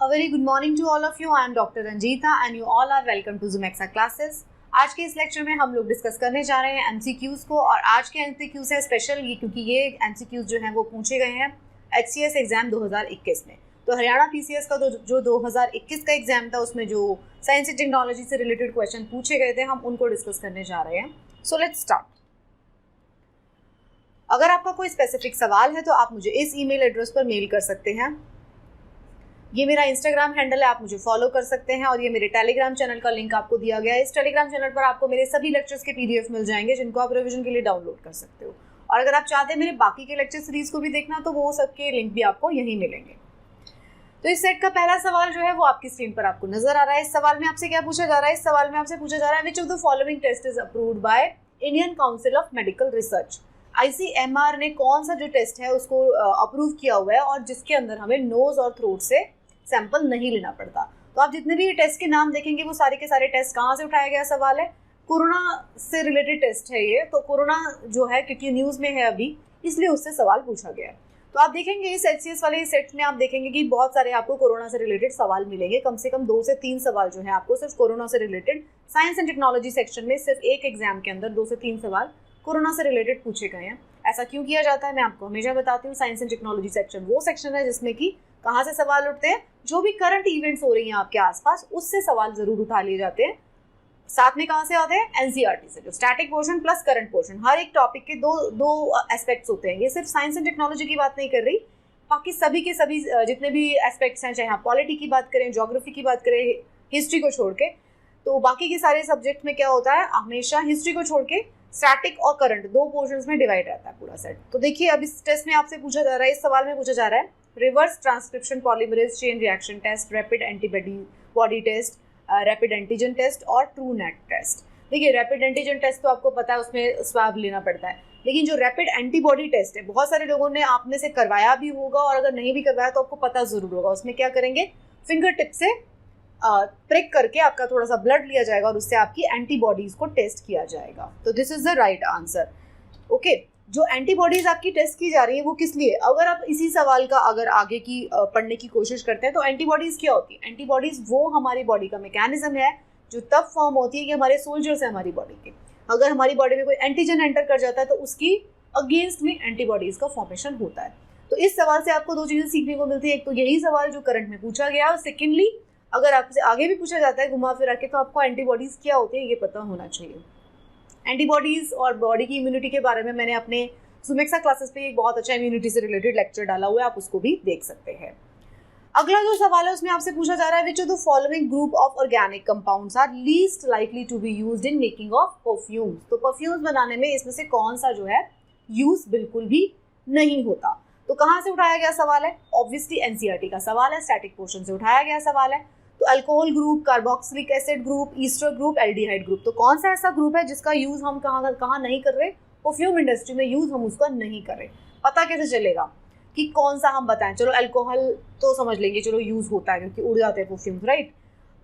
A very good morning to all of you. I am Dr. Ranjita and you all are welcome to Zumexa classes. आज के इस lecture में हम लोग discuss करने जा रहे हैं MCQs को और आज के MCQs है स्पेशल ये क्योंकि ये MCQs जो हैं वो पूछे गए हैं HCS एग्जाम 2021 में। तो हरियाणा PCS का जो 2021 का एग्जाम था उसमें जो साइंस एंड टेक्नोलॉजी से रिलेटेड क्वेश्चन पूछे गए थे हम उनको डिस्कस करने जा रहे हैं। So let's start. अगर आपका कोई स्पेसिफिक सवाल है तो आप मुझे इस ईमेल एड्रेस पर मेल कर सकते हैं। ये मेरा इंस्टाग्राम हैंडल है, आप मुझे फॉलो कर सकते हैं और ये मेरे टेलीग्राम चैनल का लिंक आपको दिया गया है। इस टेलीग्राम चैनल पर आपको मेरे सभी लेक्चर्स के PDF मिल जाएंगे जिनको आप रिवीजन के लिए डाउनलोड कर सकते हो। और अगर आप चाहते हैं मेरे बाकी के लेक्चर सीरीज को भी देखना तो वो सबके लिंक भी आपको यहीं मिलेंगे। तो इस सेट का पहला सवाल जो है वो आपकी स्क्रीन पर आपको नजर आ रहा है। इस सवाल में आपसे क्या पूछा जा रहा है? इस सवाल में आपसे पूछा जा रहा है which of the following test is approved by Indian Council of Medical Research. ICMR ने कौन सा जो टेस्ट है उसको अप्रूव किया हुआ है और जिसके अंदर हमें नोज और थ्रोट से सैंपल नहीं लेना पड़ता। तो आप जितने भी टेस्ट के नाम देखेंगे वो सारे के सारे टेस्ट कहाँ से उठाया गया सवाल है? कोरोना से रिलेटेड टेस्ट है ये। तो कोरोना जो है क्योंकि न्यूज़ में है अभी इसलिए उससे सवाल पूछा गया है। तो आप देखेंगे इस HCS वाले सेट में आप देखेंगे कि बहुत सारे आपको कोरोना से रिलेटेड सवाल मिलेंगे। कम से कम 2 से 3 सवाल जो है आपको सिर्फ कोरोना से related science and technology section में सिर्फ एक एग्जाम के अंदर 2 से 3 सवाल कोरोना से रिलेटेड पूछे गए हैं। ऐसा क्यों किया जाता है मैं आपको हमेशा बताती हूँ। साइंस एंड टेक्नोलॉजी सेक्शन वो सेक्शन है जिसमें कि कहाँ से सवाल उठते हैं, जो भी करंट इवेंट्स हो रही हैं आपके आसपास उससे सवाल जरूर उठा लिए जाते हैं। साथ में कहाँ से आते हैं? NCERT से। जो static portion plus current portion, हर एक टॉपिक के दो एस्पेक्ट्स होते हैं। ये सिर्फ साइंस एंड टेक्नोलॉजी की बात नहीं कर रही, बाकी सभी के सभी जितने भी एस्पेक्ट्स हैं, चाहे आप पॉलिटी की बात करें, ज्योग्राफी की बात करें, हिस्ट्री को छोड़ के, तो बाकी के सारे सब्जेक्ट में क्या होता है हमेशा हिस्ट्री को छोड़ के स्टैटिक और करंट 2 पोर्शंस में डिवाइड रहता है पूरा सेट। तो देखिए अब इस टेस्ट में आपसे पूछा जा रहा है, इस सवाल में पूछा जा रहा है reverse transcription polymerase chain reaction test, rapid antibody test, rapid antigen test और ट्रू नेट टेस्ट। देखिए रैपिड एंटीजन टेस्ट तो आपको पता है उसमें स्वाब लेना पड़ता है, लेकिन जो रैपिड एंटीबॉडी टेस्ट है बहुत सारे लोगों ने आप में से करवाया भी होगा और अगर नहीं भी करवाया तो आपको पता जरूर होगा। उसमें क्या करेंगे, फिंगर टिप से प्रिक करके आपका थोड़ा सा ब्लड लिया जाएगा और उससे आपकी एंटीबॉडीज को टेस्ट किया जाएगा। तो this is the right answer. Okay, जो एंटीबॉडीज आपकी टेस्ट की जा रही है वो किस लिए? अगर आप इसी सवाल का अगर आगे की पढ़ने की कोशिश करते हैं तो एंटीबॉडीज क्या होती है? एंटीबॉडीज वो हमारी बॉडी का मैकेनिज्म है जो तब फॉर्म होती है कि हमारे सोल्जर्स हैं हमारी बॉडी के, अगर हमारी बॉडी में कोई एंटीजन एंटर कर जाता है तो उसकी अगेंस्ट में एंटीबॉडीज का फॉर्मेशन होता है। तो इस सवाल से आपको 2 चीज़ें सीखने को मिलती है। एक तो यही सवाल जो करंट में पूछा गया और सेकेंडली अगर आपसे आगे भी पूछा जाता है घुमा फिरा के तो आपको एंटीबॉडीज़ क्या होती है ये पता होना चाहिए। एंटीबॉडीज़ और बॉडी की इम्यूनिटी के बारे में मैंने अपने सुमेक्सा क्लासेस पे एक बहुत अच्छा इम्यूनिटी से रिलेटेड लेक्चर डाला हुआ है, आप उसको भी देख सकते हैं। अगला जो सवाल है उसमें आपसे पूछा जा रहा है which of the following group of organic compounds are least likely to be used in making of perfumes. तो परफ्यूम्स बनाने में इसमें से कौन सा जो है यूज बिल्कुल भी नहीं होता। तो कहाँ से उठाया गया सवाल है? ऑब्वियसली NCERT का सवाल है, स्टैटिक पोर्शन से उठाया गया सवाल है। तो alcohol group, carboxylic acid group, Easter group, aldehyde group. तो कौन सा ऐसा ग्रुप है जिसका यूज हम कहाँ नहीं कर रहे? परफ्यूम इंडस्ट्री में यूज हम उसका नहीं कर रहे। पता कैसे चलेगा कि कौन सा हम बताएं? चलो अल्कोहल तो समझ लेंगे, चलो यूज होता है क्योंकि उड़ जाते हैं perfume, right.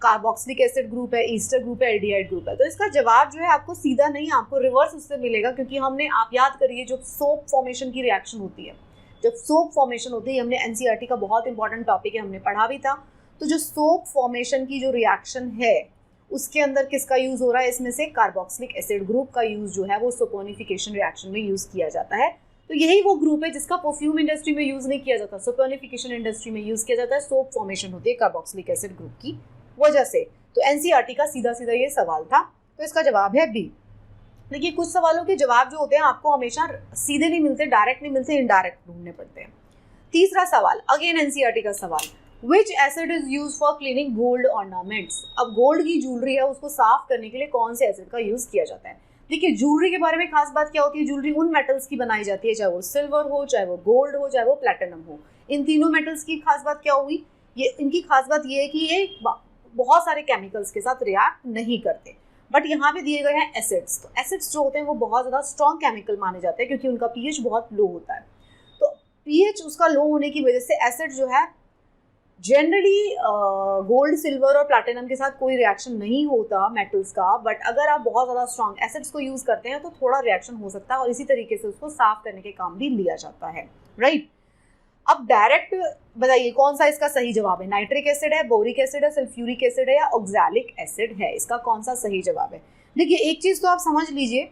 Carboxylic acid group है, ईस्टर ग्रुप है, एल्डिहाइड ग्रुप है। तो इसका जवाब जो है आपको सीधा नहीं, आपको रिवर्स उससे मिलेगा क्योंकि हमने, आप याद करिए जो सोप फॉर्मेशन की रिएक्शन होती है, जब सोप फॉर्मेशन होती है, हमने NCERT का बहुत इंपॉर्टेंट टॉपिक है, हमने पढ़ा भी था। तो जो सोप फॉर्मेशन की जो रिएक्शन है उसके अंदर किसका यूज हो रहा है? इसमें से कार्बोक्सिलिक एसिड ग्रुप का यूज जो है वो सोपोनिफिकेशन रिएक्शन में यूज किया जाता है। तो यही वो ग्रुप है जिसका परफ्यूम इंडस्ट्री में यूज नहीं किया जाता, सोपोनिफिकेशन इंडस्ट्री में यूज किया जाता है। सोप फॉर्मेशन होती है कार्बोक्सिलिक एसिड ग्रुप की वजह से। तो NCERT का सीधा सीधा ये सवाल था, तो इसका जवाब है B। देखिए कुछ सवालों के जवाब जो होते हैं आपको हमेशा सीधे नहीं मिलते, डायरेक्ट नहीं मिलते, इनडायरेक्ट ढूंढने पड़ते हैं। तीसरा सवाल अगेन NCERT का सवाल, विच acid is use for cleaning gold ornaments. अब गोल्ड की ज्वेलरी है उसको साफ करने के लिए कौन से एसिड का यूज किया जाता है? देखिए ज्वेलरी के बारे में खास बात क्या होती है, ज्वेलरी उन मेटल्स की बनाई जाती है, चाहे वो सिल्वर हो, चाहे वो गोल्ड हो, चाहे वो प्लैटिनम हो। इन तीनों मेटल्स की खास बात क्या हुई? ये इनकी खास बात ये है कि ये बहुत सारे केमिकल्स के साथ रिएक्ट नहीं करते, बट यहाँ पे दिए गए हैं एसिड्स। तो एसिड्स जो होते हैं वो बहुत ज़्यादा स्ट्रॉन्ग केमिकल माने जाते हैं क्योंकि उनका pH बहुत लो होता है। तो pH उसका लो होने की वजह से एसिड जो है जनरली गोल्ड, सिल्वर और प्लैटिनम के साथ कोई रिएक्शन नहीं होता मेटल्स का, बट अगर आप बहुत ज़्यादा स्ट्रॉन्ग एसिड्स को यूज़ करते हैं तो थोड़ा रिएक्शन हो सकता है और इसी तरीके से उसको साफ करने के काम भी लिया जाता है, राइट। अब डायरेक्ट बताइए कौन सा इसका सही जवाब है, नाइट्रिक एसिड है, बोरिक एसिड है, सल्फ्यूरिक एसिड है या ऑक्सैलिक एसिड है, इसका कौन सा सही जवाब है। देखिए एक चीज़ तो आप समझ लीजिए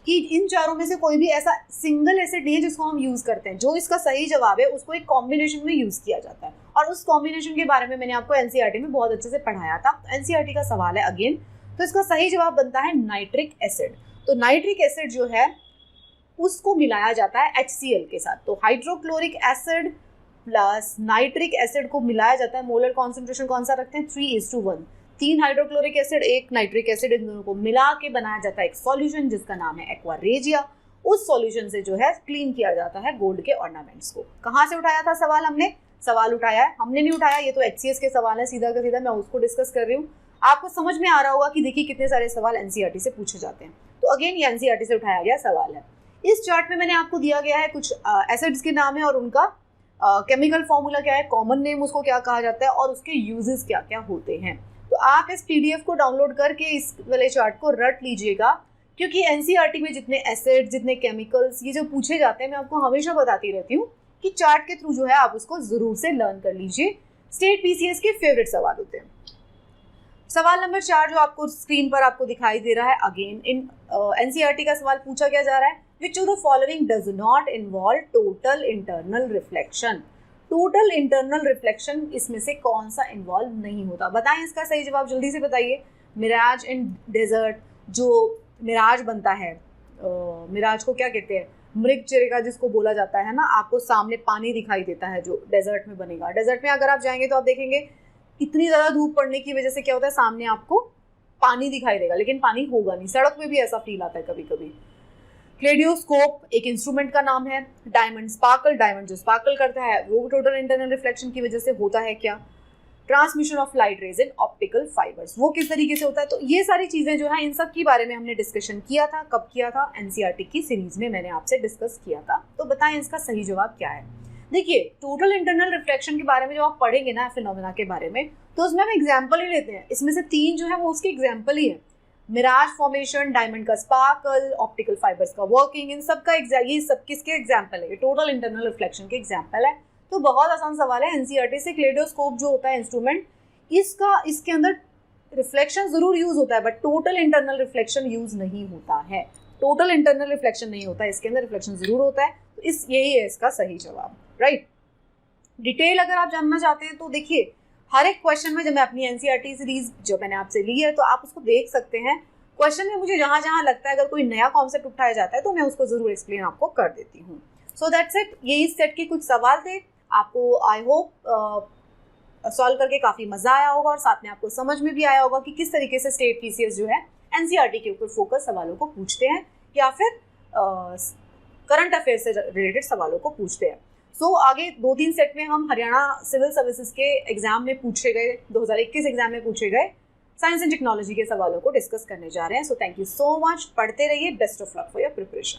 कि इन चारों में से कोई भी ऐसा सिंगल एसिड नहीं है जिसको हम यूज़ करते हैं। जो इसका सही जवाब है उसको एक कॉम्बिनेशन में यूज़ किया जाता है, और उस कॉम्बिनेशन के बारे में मैंने आपको एनसीईआरटी में बहुत अच्छे से पढ़ाया था। एनसीईआरटी का सवाल है अगेन, तो इसका सही जवाब बनता है नाइट्रिक एसिड। तो नाइट्रिक एसिड जो है उसको मिलाया जाता है HCl के साथ। तो hydrochloric acid plus nitric acid को मिलाया जाता है, मोलर कॉन्सेंट्रेशन कौन सा रखते हैं 3:1, 3 हाइड्रोक्लोरिक एसिड 1 नाइट्रिक एसिड, इन दोनों को मिला के बनाया जाता है एक सॉल्यूशन जिसका नाम है एक्वा रेजिया। उस सॉल्यूशन से जो है क्लीन किया जाता है गोल्ड के ऑर्नामेंट्स को। कहाँ से उठाया था सवाल, हमने सवाल उठाया है, हमने नहीं उठाया, ये तो HCS के सवाल है, सीधा का सीधा मैं उसको डिस्कस कर रही हूँ। आपको समझ में आ रहा होगा कि देखिए कितने सारे सवाल एनसीईआरटी से पूछे जाते हैं। तो अगेन ये एनसीईआरटी से उठाया गया सवाल है। इस चार्ट में मैंने आपको दिया गया है कुछ एसिड्स के नाम है और उनका केमिकल फॉर्मूला क्या है, कॉमन नेम उसको क्या कहा जाता है और उसके यूजेस क्या क्या होते हैं। तो आप इस PDF को डाउनलोड करके इस वाले चार्ट को रट लीजिएगा, क्योंकि एनसीईआरटी में जितने एसिड जितने केमिकल्स ये जो पूछे जाते हैं मैं आपको हमेशा बताती रहती हूँ कि चार्ट के थ्रू जो है आप उसको जरूर से लर्न कर लीजिए। स्टेट PCS के फेवरेट सवाल होते हैं। सवाल नंबर 4 जो आपको स्क्रीन पर आपको दिखाई दे रहा है, अगेन इन एनसीईआरटी का सवाल पूछा क्या जा रहा है, which of the following does not involve total internal reflection. Total internal reflection इसमें से कौन सा इन्वॉल्व नहीं होता, बताएं इसका सही जवाब, जल्दी से बताइए। मिराज इन डेजर्ट, जो मिराज बनता है, मिराज को क्या कहते हैं, मृगचर्या जिसको बोला जाता है ना, आपको सामने पानी दिखाई देता है जो डेजर्ट में बनेगा। डेजर्ट में अगर आप जाएंगे तो आप देखेंगे इतनी ज़्यादा धूप पड़ने की वजह से क्या होता है, सामने आपको पानी दिखाई देगा लेकिन पानी होगा नहीं। सड़क में भी ऐसा फील आता है कभी कभी। क्लेडियोस्कोप एक इंस्ट्रूमेंट का नाम है। डायमंड स्पार्कल, डायमंड जो स्पार्कल करता है वो टोटल इंटरनल रिफ्लेक्शन की वजह से होता है क्या। Transmission of light rays in optical fibres, वो किस तरीके से होता है। तो ये सारी चीज़ें जो है इन सब के बारे में हमने डिस्कशन किया था। कब किया था, एनसीईआरटी की सीरीज में मैंने आपसे डिस्कस किया था। तो बताएं इसका सही जवाब क्या है। देखिए टोटल इंटरनल रिफ्लेक्शन के बारे में जब आप पढ़ेंगे ना फिनोमेना के बारे में, तो उसमें हम एग्जाम्पल ही लेते हैं। इसमें से 3 जो है वो उसके एग्जाम्पल ही है। मिराज फॉर्मेशन, डायमंड का स्पार्कल, ऑप्टिकल फाइबर्स का वर्किंग, इन सब का ये सब किसके एग्जाम्पल है, ये टोटल इंटरनल रिफ्लेक्शन के एग्जाम्पल है। तो बहुत आसान सवाल है एनसीईआरटी से। क्लेडियोस्कोप जो होता है इंस्ट्रूमेंट, इसके अंदर रिफ्लेक्शन जरूर यूज होता है but total internal reflection use नहीं होता है। टोटल इंटरनल रिफ्लेक्शन नहीं होता है, इसके अंदर रिफ्लेक्शन जरूर होता है। तो यही है इसका सही जवाब, राइट। डिटेल अगर आप जानना चाहते हैं तो देखिए हर एक क्वेश्चन में, जब मैं अपनी एनसीईआरटी सीरीज जो मैंने आपसे ली है तो आप उसको देख सकते हैं। क्वेश्चन में मुझे जहाँ जहाँ लगता है अगर कोई नया कॉन्सेप्ट उठाया जाता है तो मैं उसको जरूर एक्सप्लेन आपको कर देती हूँ। सो दैट्स इट, यही सेट के कुछ सवाल थे। आपको आई होप सॉल्व करके काफ़ी मज़ा आया होगा और साथ में आपको समझ में भी आया होगा कि किस तरीके से स्टेट PCS जो है एनसीईआरटी के ऊपर फोकस सवालों को पूछते हैं या फिर करंट अफेयर से रिलेटेड सवालों को पूछते हैं। सो आगे 2-3 सेट में हम हरियाणा सिविल सर्विसेज के एग्जाम में पूछे गए, 2021 एग्जाम में पूछे गए साइंस एंड टेक्नोलॉजी के सवालों को डिस्कस करने जा रहे हैं। So thank you so much, पढ़ते रहिए, best of luck for your preparation.